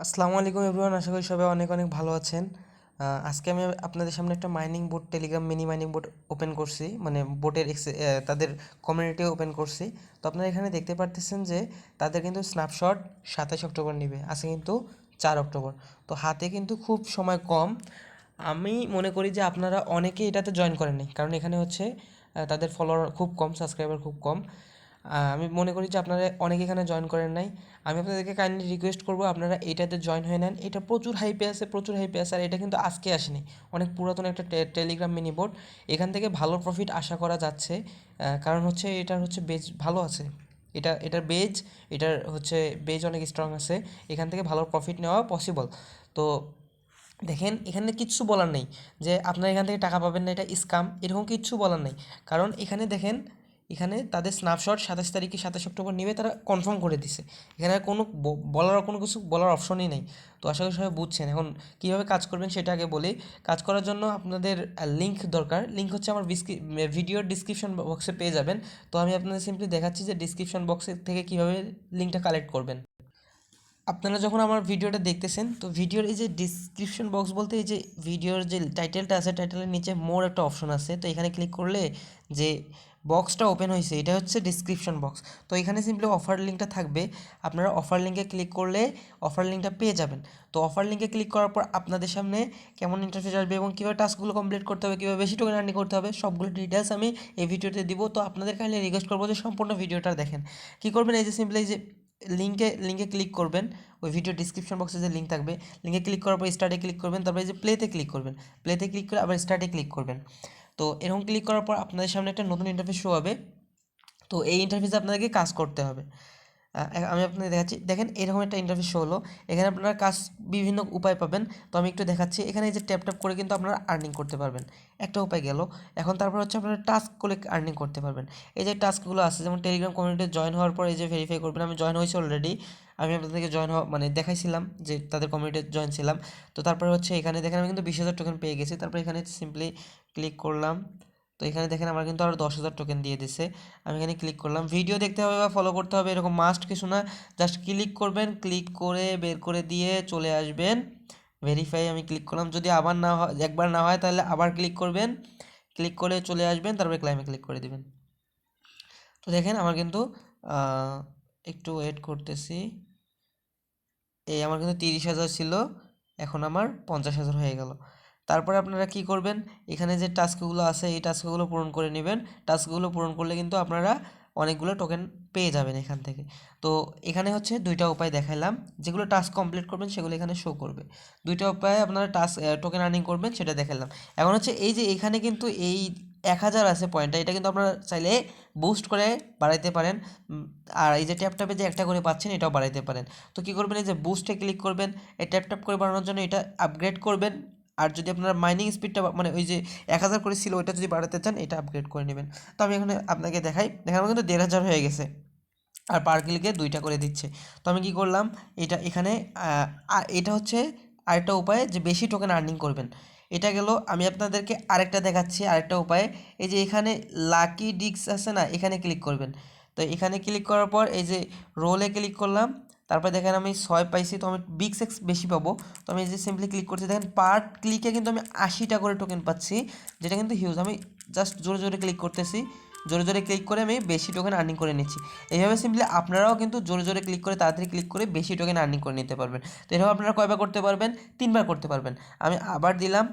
আসসালামু আলাইকুম এভরিওয়ান, আশা করি সবাই অনেক অনেক ভালো আছেন। আজকে আমি আপনাদের সামনে একটা mining boat, Telegram mini mining boat open করছি, মানে বোটের তাদের কমিউনিটি ওপেন করছি। তো আপনারা এখানে দেখতে পারতেছেন যে তাদের কিন্তু স্ন্যাপশট 27 অক্টোবর নেবে, আজকে কিন্তু 4 অক্টোবর। তো হাতে কিন্তু খুব সময় কম। আমি মনে করি যে আপনারা অনেকেই এটাতে জয়েন করেননি, কারণ এখানে হচ্ছে তাদের ফলোয়ার খুব কম, সাবস্ক্রাইবার খুব কম। আমি মনে করি যে আপনারা অনেকে এখানে জয়েন করেন নাই। আমি আপনাদেরকে কাইন্ডলি রিকোয়েস্ট করবো আপনারা এটাতে জয়েন হয়ে নেন। এটা প্রচুর হাইপে আছে, প্রচুর হাইপে আছে, আর এটা কিন্তু আজকে আসেনি, অনেক পুরাতন একটা টেলিগ্রাম মিনি বোর্ড। এখান থেকে ভালো প্রফিট আশা করা যাচ্ছে, কারণ হচ্ছে এটার হচ্ছে বেজ ভালো আছে। এটার বেজ, এটার হচ্ছে বেজ অনেক স্ট্রং আছে, এখান থেকে ভালো প্রফিট নেওয়া পসিবল। তো দেখেন, এখানে কিচ্ছু বলার নেই যে আপনারা এখান থেকে টাকা পাবেন না, এটা স্কাম, এরকম কিচ্ছু বলার নেই। কারণ এখানে দেখেন, এখানে তাদের স্ন্যাপশট 27 তারিখে 27 অক্টোবর নেবে, তারা কনফার্ম করে দিছে। এখানে আর কোনো কোনো কিছু বলার অপশনই নেই। তো আশা করি সবাই বুঝছেন। এখন কীভাবে কাজ করবেন সেটা আগে বলি। কাজ করার জন্য আপনাদের লিঙ্ক দরকার। লিঙ্ক হচ্ছে আমার ভিডিওর ডিসক্রিপশন বক্সে পেয়ে যাবেন। তো আমি আপনাদের সিম্পলি দেখাচ্ছি যে ডিসক্রিপশন বক্সের থেকে কীভাবে লিঙ্কটা কালেক্ট করবেন। আপনারা যখন আমার ভিডিওটা দেখতেছেন, তো ভিডিওর এই যে ডিসক্রিপশন বক্স বলতে এই যে ভিডিওর যে টাইটেলটা আছে, টাইটেলের নিচে মোর একটা অপশন আছে। তো এখানে ক্লিক করলে যে বক্সটা ওপেন হয়েছে, এটা হচ্ছে ডিসক্রিপশন বক্স। তো এখানে সিম্পলি অফার লিঙ্কটা থাকবে। আপনারা অফার লিঙ্কে ক্লিক করলে অফার লিঙ্কটা পেয়ে যাবেন। তো অফার লিঙ্কে ক্লিক করার পর আপনাদের সামনে কেমন ইন্টারফেস আসবে এবং কীভাবে টাস্কগুলো কমপ্লিট করতে হবে, কীভাবে বেশি টোকেন আর্নিং করতে হবে, সবগুলো ডিটেলস আমি এই ভিডিওতে দিব। তো আপনাদের কাইন্ডলি রিকোয়েস্ট করবো যে সম্পূর্ণ ভিডিওটা দেখেন। কী করবেন, এই যে সিম্পলি এই যে লিঙ্কে লিঙ্কে ক্লিক করবেন। ওই ভিডিও ডিসক্রিপশন বক্সে যে লিঙ্ক থাকবে, লিঙ্কে ক্লিক করার পর স্টার্টে ক্লিক করবেন, তারপরে এই যে প্লেতে ক্লিক করবেন। প্লেতে ক্লিক করে আবার স্টার্টে ক্লিক করবেন। তো এরকম ক্লিক করার পর আপনাদের সামনে একটা নতুন ইন্টারফেস শো হবে। তো এই ইন্টারফেসে আপনাদেরকে কাজ করতে হবে। আমি আপনাদের দেখাচ্ছি, দেখেন এরকম একটা ইন্টারফেস শো হলো। এখানে আপনারা কাজ বিভিন্ন উপায় পাবেন। তো আমি একটু দেখাচ্ছি। এখানে এই যে ট্যাপ ট্যাপ করে কিন্তু আপনারা আর্নিং করতে পারবেন, একটা উপায় গেল। এখন তারপর হচ্ছে আপনারা টাস্ক করে আর্নিং করতে পারবেন। এই যে টাস্কগুলো আছে, যেমন টেলিগ্রাম কমিউনিটি জয়েন হওয়ার পর এই যে ভেরিফাই করবেন। আমি জয়েন হয়েছি অলরেডি, আমি আপনাদেরকে জয়েন হওয়া মানে দেখাইছিলাম যে তাদের কমিউনিটিতে জয়েন ছিলাম। তো তারপরে হচ্ছে এখানে দেখেন আমি কিন্তু 20,000 টোকেন পেয়ে গেছি। তারপর এখানে সিম্পলি ক্লিক করলাম। তো এখানে দেখেন আমার কিন্তু আরও 10,000 টোকেন দিয়ে দিছে। আমি এখানে ক্লিক করলাম। ভিডিও দেখতে হবে বা ফলো করতে হবে এরকম মাস্ট কিছু না, জাস্ট ক্লিক করবেন, ক্লিক করে বের করে দিয়ে চলে আসবেন। ভেরিফাই আমি ক্লিক করলাম। যদি আবার না হয়, একবার না হয়, তাহলে আবার ক্লিক করবেন, ক্লিক করে চলে আসবেন, তারপরে ক্লাইমে ক্লিক করে দিবেন। তো দেখেন আমার কিন্তু একটু ওয়েট করতেছি। এই আমার কিন্তু 30,000 ছিল, এখন আমার 50,000 হয়ে গেল। তারপরে আপনারা কি করবেন, এখানে যে টাস্কগুলো আছে এই টাস্কগুলো পূরণ করে নেবেন। টাস্কগুলো পূরণ করলে কিন্তু আপনারা অনেকগুলো টোকেন পেয়ে যাবেন এখান থেকে। তো এখানে হচ্ছে দুইটা উপায় দেখাইলাম, যেগুলো টাস্ক কমপ্লিট করবেন সেগুলো এখানে শো করবে। দুইটা উপায়ে আপনারা টাস্ক টোকেন আর্নিং করবেন সেটা দেখালাম। এখন হচ্ছে এই যে এখানে কিন্তু এই 1,000 আছে পয়েন্টটা, এটা কিন্তু আপনারা চাইলে বুস্ট করে বাড়াইতে পারেন। আর এই যে ট্যাপ ট্যাপে যে একটা করে পাচ্ছেন, এটাও বাড়াইতে পারেন। তো কী করবেন, এই যে বুস্টে ক্লিক করবেন, এই ট্যাপ ট্যাপ করে বাড়ানোর জন্য এটা আপগ্রেড করবেন। আর যদি আপনার মাইনিং স্পিডটা মানে ওই যে 1,000 করে ছিল ওইটা যদি বাড়াতে চান, এটা আপগ্রেড করে নেবেন। তো আমি এখানে আপনাকে দেখাই, দেখার কিন্তু 1,500 হয়ে গেছে, আর পার ক্লিকে 2টা করে দিচ্ছে। তো আমি কি করলাম, এটা এখানে এটা হচ্ছে আরেকটা উপায় যে বেশি টোকেন আর্নিং করবেন। এটা গেল। আমি আপনাদেরকে আরেকটা দেখাচ্ছি, আরেকটা উপায়। এই যে এখানে লাকি ডিস্ক আছে না, এখানে ক্লিক করবেন। তো এখানে ক্লিক করার পর এই যে রোলে ক্লিক করলাম। তারপর দেখেন আমি 6 পাইছি, তো আমি বিগ এক্স বেশি পাবো। তো আমি এই যে সিম্পলি ক্লিক করছি, দেখেন পার ক্লিকে কিন্তু আমি 80টা করে টোকেন পাচ্ছি, যেটা কিন্তু হিউজ। আমি জাস্ট জোরে জোরে ক্লিক করতেছি, জোরে জোরে ক্লিক করে আমি বেশি টোকেন আর্নিং করে নিচ্ছি। এইভাবে সিম্পলি আপনারাও কিন্তু জোরে জোরে ক্লিক করে তাড়াতাড়ি ক্লিক করে বেশি টোকেন আর্নিং করে নিতে পারবেন। তো এভাবে আপনারা কয়বার করতে পারবেন, 3বার করতে পারবেন। আমি আবার দিলাম।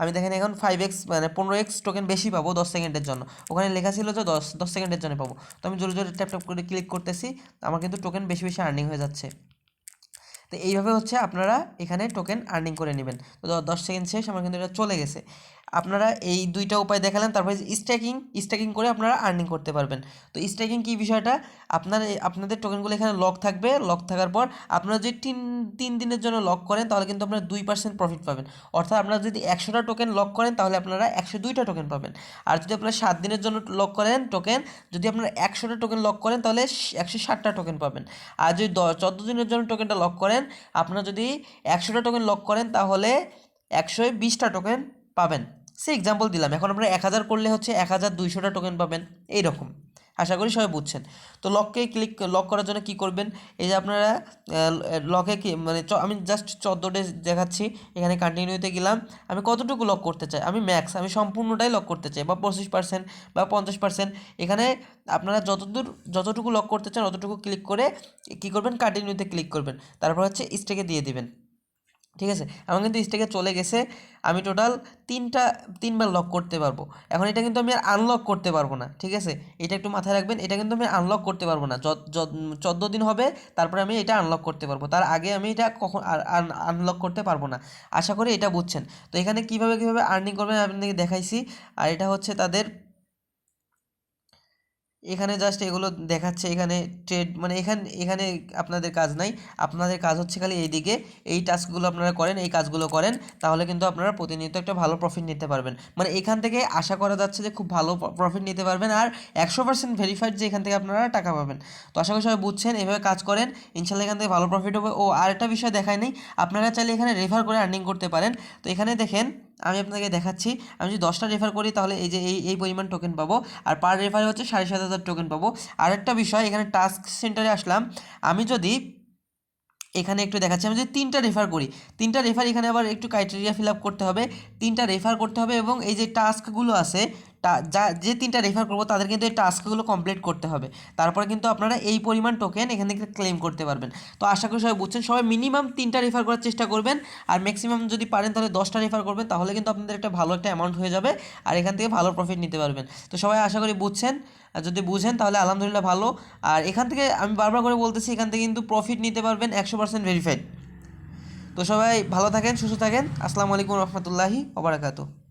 আমি দেখেন এখন 5x মানে 15x টোকেন বেশি পাবো 10 সেকেন্ডের জন্য। ওখানে লেখা ছিল যে 10 সেকেন্ডের জন্য পাবো। তো আমি জোরে জোরে ট্যাপ ট্যাপ করে ক্লিক করতেছি, আমার কিন্তু টোকেন বেশি বেশি আর্নিং হয়ে যাচ্ছে। তো এইভাবে হচ্ছে আপনারা এখানে টোকেন আর্নিং করে নেবেন। তো 10 সেকেন্ড শেষ, আমার কিন্তু এটা চলে গেছে। আপনারা এই দুইটা উপায় দেখালেন, তারপরে স্ট্যাকিং স্ট্যাকিং করে আপনারা আর্নিং করতে পারবেন। তো স্ট্যাকিং কী বিষয়টা, আপনাদের টোকেনগুলো এখানে লক থাকবে। লক থাকার পর আপনারা যদি তিন তিন দিনের জন্য লক করেন, তাহলে কিন্তু আপনারা 2% প্রফিট পাবেন। অর্থাৎ আপনারা যদি 100টা টোকেন লক করেন, তাহলে আপনারা 102টা টোকেন পাবেন। আর যদি আপনারা 7 দিনের জন্য লক করেন টোকেন, যদি আপনারা 100টা টোকেন লক করেন, তাহলে 160টা টোকেন পাবেন। আর যদি 14 দিনের জন্য টোকেনটা লক করেন, আপনারা যদি 100টা টোকেন লক করেন, তাহলে 120টা টোকেন পাবেন। সে এক্সাম্পল দিলাম। এখন আপনারা 1,000 করলে হচ্ছে 1,200টা টোকেন পাবেন, এইরকম। আশা করি সবাই বুঝছেন। তো লক করার জন্য কি করবেন, এই যে আপনারা লকে কি মানে আমি জাস্ট 14 ডেজ দেখাচ্ছি, এখানে কন্টিনিউতে গেলাম। আমি কতটুকু লক করতে চাই, আমি সম্পূর্ণটাই লক করতে চাই, বা 25% বা 50%। এখানে আপনারা যতটুকু লক করতে চান অতটুকু ক্লিক করে কী করবেন, কন্টিনিউতে ক্লিক করবেন, তারপর হচ্ছে স্টেকে দিয়ে দিবেন। ঠিক আছে, আমার কিন্তু স্টেকে চলে গেছে। আমি টোটাল তিনবার লক করতে পারবো। এখন এটা কিন্তু আমি আর আনলক করতে পারবো না। ঠিক আছে, এটা একটু মাথায় রাখবেন, এটা কিন্তু আমি আনলক করতে পারবো না। 14 দিন হবে তারপরে আমি এটা আনলক করতে পারবো, তার আগে আমি এটা কখন আনলক করতে পারবো না। আশা করি এটা বুঝছেন। তো এখানে কীভাবে আর্নিং করবেন আমি আপনাদেরকে দেখাইছি। আর এটা হচ্ছে তাদের, এখানে জাস্ট এগুলো দেখাচ্ছে, এখানে ট্রেড মানে এখানে আপনাদের কাজ নাই, আপনাদের কাজ হচ্ছে খালি এইদিকে এই টাস্কগুলো আপনারা করেন, এই কাজগুলো করেন, তাহলে কিন্তু আপনারা প্রতিনিয়ত একটা ভালো প্রফিট নিতে পারবেন। মানে এখান থেকে আশা করা যাচ্ছে যে খুব ভালো প্রফিট নিতে পারবেন, আর 100% ভেরিফাইড যে এখান থেকে আপনারা টাকা পাবেন। তো আশা করি সবাই বুঝছেন, এভাবে কাজ করেন, ইনশাল্লাহ এখান থেকে ভালো প্রফিট হবে। ও আরেকটা বিষয় দেখায় নেই, আপনারা চাইলে এখানে রেফার করে আর্নিং করতে পারেন। তো এখানে দেখেন আমি আপনাকে দেখাচ্ছি, আমি যদি 10টা রেফার করি তাহলে এই যে এই পরিমাণ টোকেন পাবো, আর পার রেফারে হচ্ছে 7,500 টোকেন পাবো। আরেকটা বিষয়, এখানে টাস্ক সেন্টারে আসলাম, আমি যদি এখানে একটু দেখাচ্ছি, আমি যদি 3টা রেফার করি, 3টা রেফার এখানে আবার একটু ক্রাইটেরিয়া ফিল আপ করতে হবে, 3টা রেফার করতে হবে, এবং এই যে টাস্কগুলো আছে যে 3টা রেফার করবো তাদের কিন্তু এই টাস্কগুলো কমপ্লিট করতে হবে, তারপরে কিন্তু আপনারা এই পরিমাণ টোকেন এখান থেকে ক্লেম করতে পারবেন। তো আশা করি সবাই বুঝছেন, সবাই মিনিমাম 3টা রেফার করার চেষ্টা করবেন, আর ম্যাক্সিমাম যদি পারেন তাহলে 10টা রেফার করবেন, তাহলে কিন্তু আপনাদের একটা ভালো একটা অ্যামাউন্ট হয়ে যাবে, আর এখান থেকে ভালো প্রফিট নিতে পারবেন। তো সবাই আশা করি বুঝছেন, আর যদি বুঝেন তাহলে আলহামদুলিল্লাহ ভালো। আর এখান থেকে আমি বারবার করে বলতেছি, এখান থেকে কিন্তু প্রফিট নিতে পারবেন 100% ভেরিফাইড। তো সবাই ভালো থাকেন, সুস্থ থাকেন। আসসালামু আলাইকুম রহমতুল্লাহি ওয়া বারাকাতুহু।